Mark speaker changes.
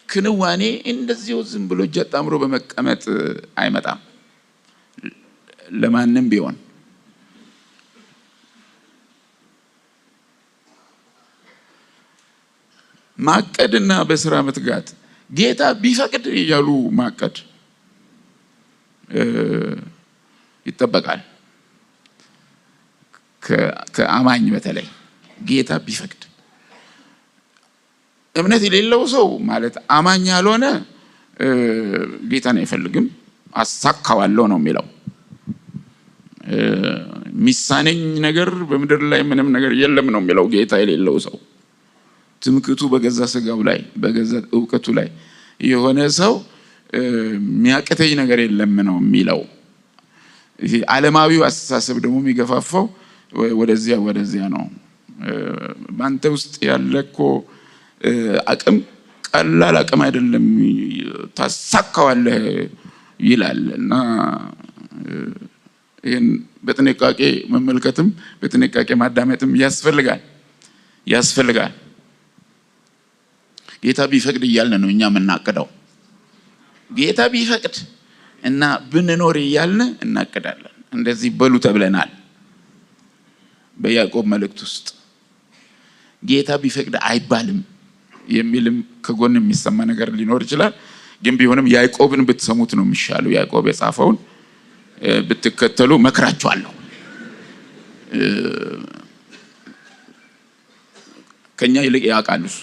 Speaker 1: ክንዋኔ እንደዚሁ ዝም ብሎ ጀጣምሮ በመቀመጥ አይመጣም ለማንም ቢሆን ማቀድና በስራ መትጋት ጌታ ቢፈቅድ ያሉ ማቀድ ይተበቃል ከአማኝ በተለይ ጌታ ቢፈቅድ እምነት የሌለው ሰው ማለት አማኝ ያልሆነ ጌታን አይፈልግም አሳካዋለሁ ነው የሚለው ሚሳነኝ ነገር በመድር ላይ ምንም ነገር የለም ነው የሚለው ጌታ የሌለው ሰው ትምክቱ በገዛ ስጋው ላይ በገዛ ዕውቀቱ ላይ የሆነ ሰው የሚያቀተኝ ነገር የለም ነው የሚለው ይሄ ዓለማዊው አስተሳሰብ ደግሞ የሚገፋፋው ወደዚያ ነው ባንተ ውስጥ ያለኮ አቅም ቀላል አቅም አይደለም ታሳካዋለህ ይላልና ይሄን በጥንቃቄ መመልከትም በጥንቃቄ ማዳመጥም ያስፈልጋል ጌታ ቢፈቅድ እያልን ነው እኛ የምናቀደው ጌታ ቢፈቅድ እና ብንኖር እያልን እናቀዳለን እንደዚህ በሉ ተብለናል በያዕቆብ መልእክት ውስጥ ጌታ ቢፈቅድ አይባልም የሚልም ከጎን የሚሰማ ነገር ሊኖር ይችላል ግን ቢሆንም ያዕቆብን ብትሰሙት ነው የሚሻለው ያዕቆብ የጻፈውን ብትከተሉ መክራችኋለሁ ከኛ ይልቅ ያውቃል እሱ